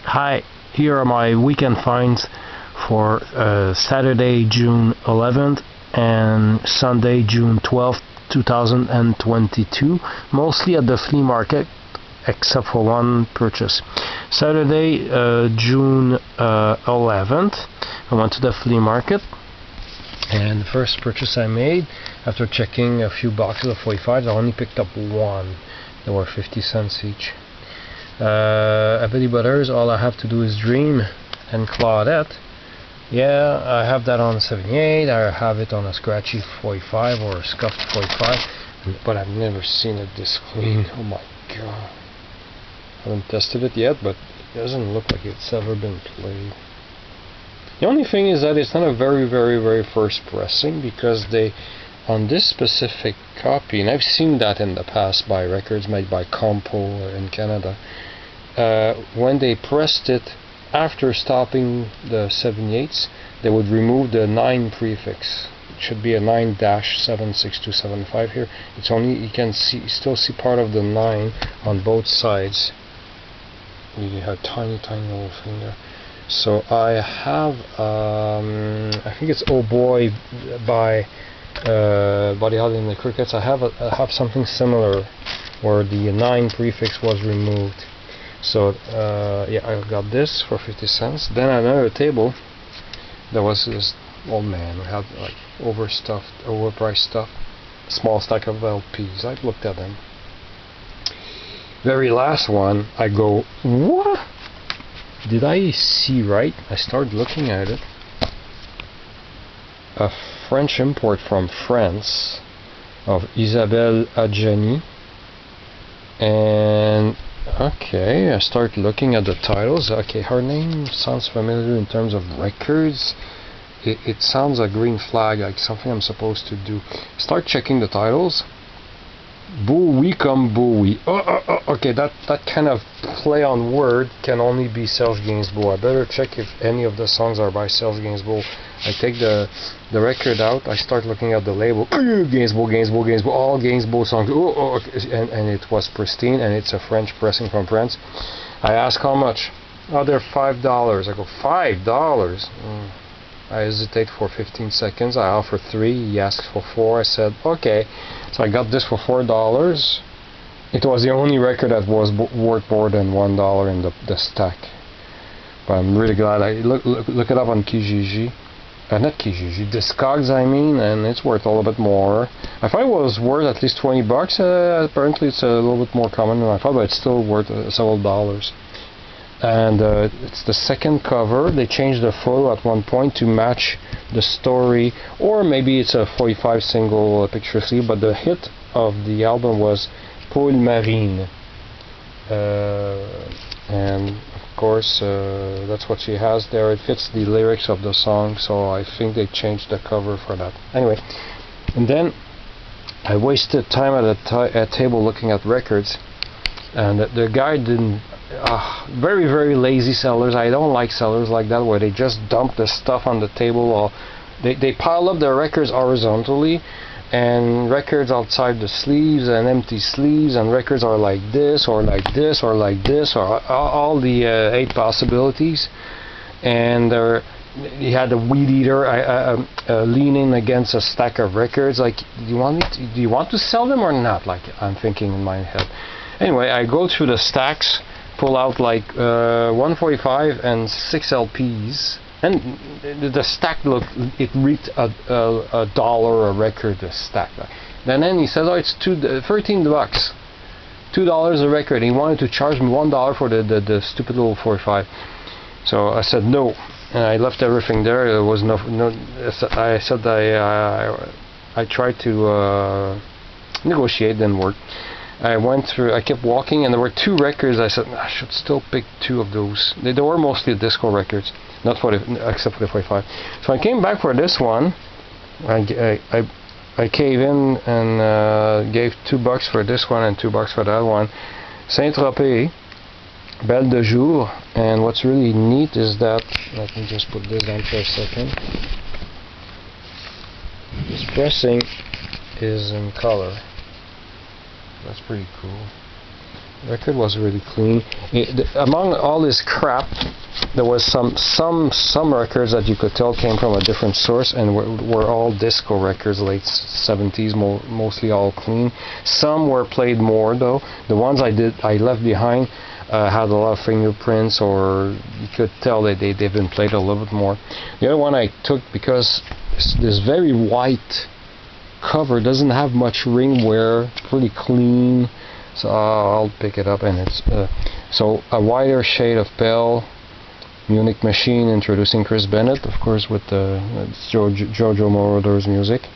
Hi, here are my weekend finds for Saturday, June 11th and Sunday, June 12th, 2022, mostly at the flea market, except for one purchase. Saturday, June 11th, I went to the flea market, and the first purchase I made, after checking a few boxes of 45s, I only picked up one. They were 50 cents each. Ebony Butters, all I have to do is dream, and Claudette. Yeah, I have that on 78, I have it on a scratchy 45 or a scuffed 45, but I've never seen it this clean. Oh my god. I haven't tested it yet, but it doesn't look like it's ever been played. The only thing is that it's not a very first pressing, because they, on this specific copy, and I've seen that in the past by records made by Compo in Canada, when they pressed it after stopping the 78s, they would remove the 9 prefix. It should be a 9-76275 here. It's only, you can still see part of the 9 on both sides. You have tiny little thing there. So I have, I think it's Oh Boy by Buddy Holly and the Crickets. I have something similar where the 9 prefix was removed. So yeah, I got this for 50 cents. Then at another table, there was this old man who had like overpriced stuff, a small stack of LPs. I looked at them. Very last one, I go, what? Did I see right? I started looking at it. A French import from France of Isabelle Adjani. And okay, I start looking at the titles. Okay, her name sounds familiar in terms of records. It sounds a green flag, like something I'm supposed to do. Start checking the titles. Bowie come Bowie. Okay, that kind of play on word can only be Serge Gainsbourg. I better check if any of the songs are by Serge Gainsbourg. I take the record out, I start looking at the label. Gainsbourg, all Gainsbourg songs. And it was pristine, and it's a French pressing from France. I ask how much. Oh, they're $5. I go, $5? I hesitate for 15 seconds. I offer 3. He asks for 4. I said, okay. So I got this for $4. It was the only record that was worth more than $1 in the stack. But I'm really glad. I look it up on Kijiji. Not Kijiji, Discogs, I mean, and it's worth a little bit more. I thought it was worth at least $20. Apparently it's a little bit more common than I thought, but it's still worth several dollars. And it's the second cover. They changed the photo at one point to match the story, or maybe it's a 45 single picture sleeve, but the hit of the album was Paul Marine. And of course that's what she has there. It fits the lyrics of the song, so I think they changed the cover for that. Anyway, and then I wasted time at a table looking at records, and the guy didn't. Very lazy sellers. I don't like sellers like that, where they just dump the stuff on the table, or they pile up their records horizontally, and records outside the sleeves and empty sleeves, and records are like this or like this or like this, or all the 8 possibilities. And he had a weed eater leaning against a stack of records. Like, do you want to sell them or not? Like, I'm thinking in my head. Anyway, I go through the stacks, pull out like 145 and 6 LPs, and the stack it reached $1 a record, a stack. And then he says, oh, it's $13, $2 a record. He wanted to charge me $1 for the stupid little 45. So I said no, and I left everything there. There was no. I said I tried to negotiate, didn't work. I kept walking, and there were 2 records. I said, I should still pick 2 of those. They were mostly disco records, except for the 45. So I came back for this one. I cave in and gave $2 for this one and $2 for that one. Saint-Tropez, Belle de Jour. And what's really neat is that, let me just put this down for a second. This pressing is in color. That's pretty cool. Record was really clean. Among all this crap, there was some records that you could tell came from a different source and were all disco records, late 70s, mostly all clean. Some were played more though. The ones I left behind had a lot of fingerprints, or you could tell that they've been played a little bit more. The other one I took because this very white cover doesn't have much ring wear, pretty clean. So I'll pick it up, and it's so a wider shade of pale. Munich Machine introducing Chris Bennett, of course, with Giorgio Moroder's music.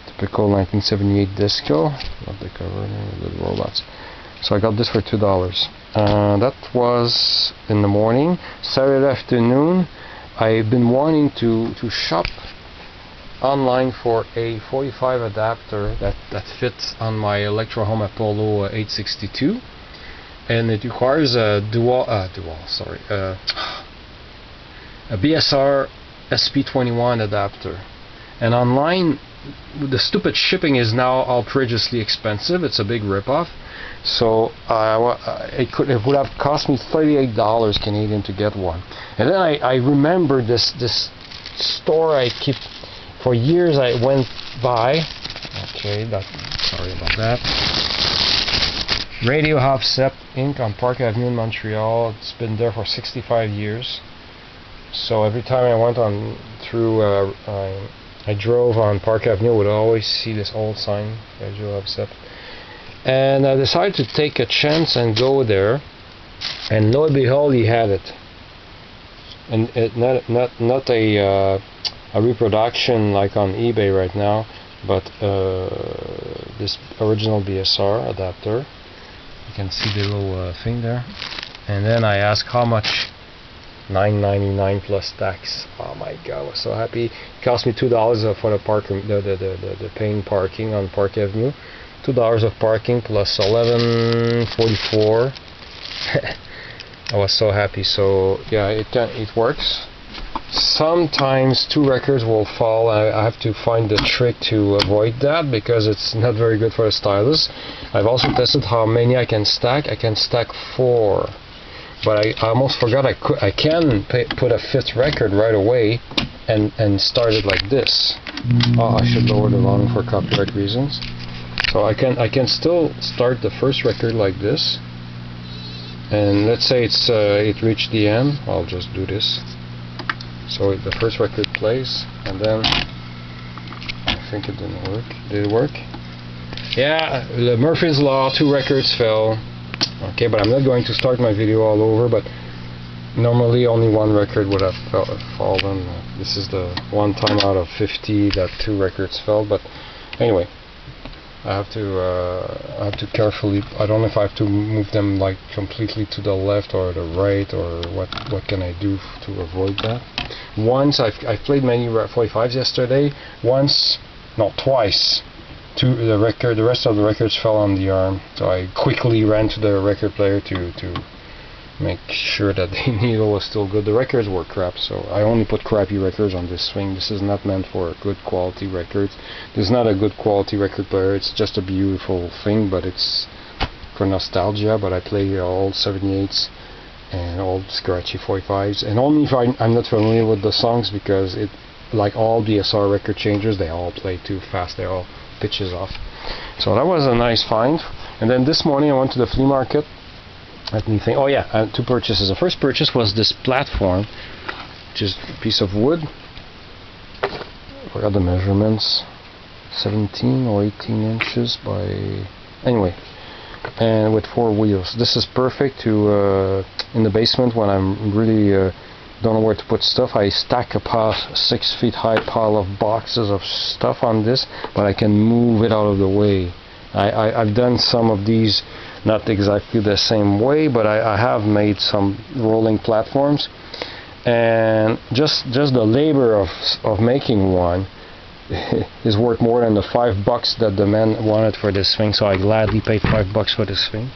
Typical 1978 disco. Love the cover, the robots. So I got this for $2. That was in the morning. Saturday afternoon, I've been wanting to shop online for a 45 adapter that fits on my Electro Home Apollo 862, and it requires a a BSR SP21 adapter. And online, the stupid shipping is now outrageously expensive. It's a big ripoff. So it would have cost me $38 Canadian to get one. And then I remember this store I keep. For years I went by. Okay, sorry about that. Radio Offset Inc. on Park Avenue in Montreal. It's been there for 65 years. So every time I went through, I drove on Park Avenue, I would always see this old sign, Radio Offset. And I decided to take a chance and go there. And lo and behold, he had it. And not a reproduction like on eBay right now, but this original BSR adapter. You can see the little thing there. And then I asked how much. $9.99 plus tax. Oh my god, I was so happy. It cost me $2 for the paying parking on Park Avenue. $2 of parking plus $11.44. I was so happy. So yeah, it works. Sometimes two records will fall. I have to find the trick to avoid that because it's not very good for the stylus. I've also tested how many I can stack. I can stack 4, but I almost forgot I can put a 5th record right away and start it like this. Oh, I should lower the volume for copyright reasons. So I can still start the first record like this, and let's say it reached the end. I'll just do this. So the first record plays, and then I think it didn't work. Did it work? Yeah, the Murphy's Law, 2 records fell. Okay, but I'm not going to start my video all over, but normally only 1 record would have fallen. This is the one time out of 50 that 2 records fell, but anyway, I have to carefully, I don't know if I have to move them like completely to the left or the right, or what can I do to avoid that. Once I played many 45s yesterday. Once, no, twice. The rest of the records fell on the arm, so I quickly ran to the record player to make sure that the needle was still good. The records were crap, so I only put crappy records on this swing. This is not meant for good quality records. This is not a good quality record player. It's just a beautiful thing, but it's for nostalgia. But I play old 78s and old scratchy 45s, and only if I'm not familiar with the songs, because it, like all DSR record changers, they all play too fast. They all pitches off. So that was a nice find. And then this morning I went to the flea market. Let me think. Oh yeah, 2 purchases. The first purchase was this platform, which is a piece of wood. I forgot the measurements. 17 or 18 inches by... Anyway, and with 4 wheels. This is perfect to in the basement when I'm really don't know where to put stuff. I stack a 6 feet high pile of boxes of stuff on this, but I can move it out of the way. I've done some of these, not exactly the same way, but I have made some rolling platforms, and just the labor of making one is worth more than the $5 that the man wanted for this thing. So I gladly paid $5 for this thing.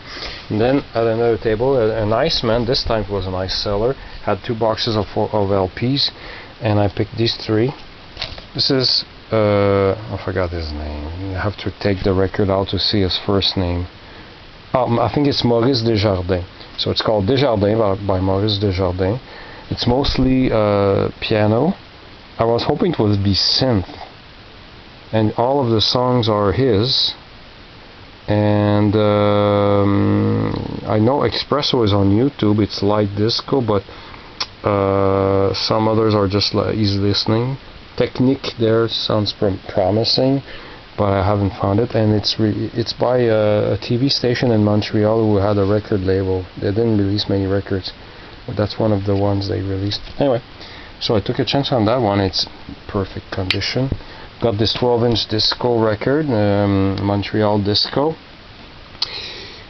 And then at another table, a nice man, this time it was a nice seller, had 2 boxes of LPs, and I picked these 3. This is I forgot his name. You have to take the record out to see his first name. I think it's Maurice Desjardins. So it's called Desjardins by Maurice Desjardins. It's mostly piano. I was hoping it would be synth, and all of the songs are his. And I know Espresso is on YouTube. It's light disco, but some others are just like easy listening. Technique there sounds promising, but I haven't found it. And it's by a TV station in Montreal who had a record label. They didn't release many records, but that's one of the ones they released. Anyway, so I took a chance on that one. It's perfect condition. Got this 12-inch disco record, Montreal Disco.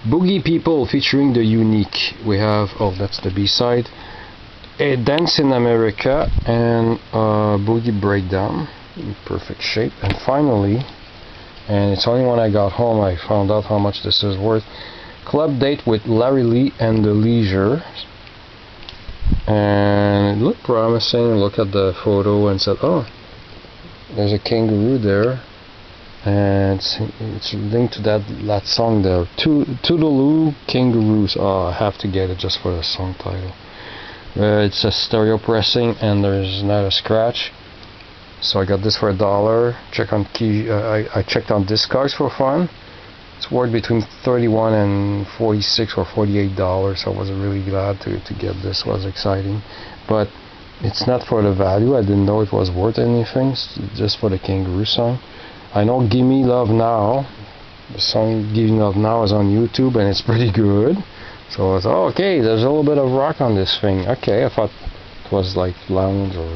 Boogie People featuring The Unique. We have, oh, that's the B-side. A Dance in America and Boogie Breakdown in perfect shape. And finally, and it's only when I got home I found out how much this is worth, Club Date with Larry Lee and The Leisure. And it looked promising. Look at the photo and said, oh, there's a kangaroo there, and it's linked to that song there, Toodaloo Kangaroos. Oh, I have to get it just for the song title. It's a stereo pressing and there's not a scratch, so I got this for $1. Check on I checked on Discogs for fun. It's worth between $31 and $46 or $48, so I was really glad to get this. It was exciting, but it's not for the value. I didn't know it was worth anything. It's just for the kangaroo song. I know Gimme Love Now, the song Gimme Love Now is on YouTube and it's pretty good. So I thought, oh, okay, there's a little bit of rock on this thing. Okay, I thought it was like lounge or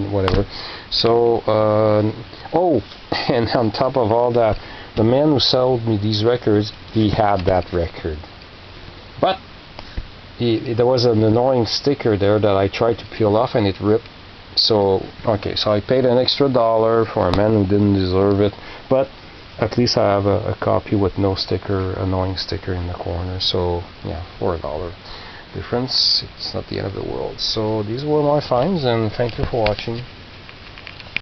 whatever. So, oh, and on top of all that, the man who sold me these records, he had that record. But there was an annoying sticker there that I tried to peel off and it ripped. So, okay, so I paid an extra $1 for a man who didn't deserve it, but at least I have a copy with no sticker, annoying sticker in the corner. So, yeah, for $1 difference, it's not the end of the world. So these were my finds, and thank you for watching.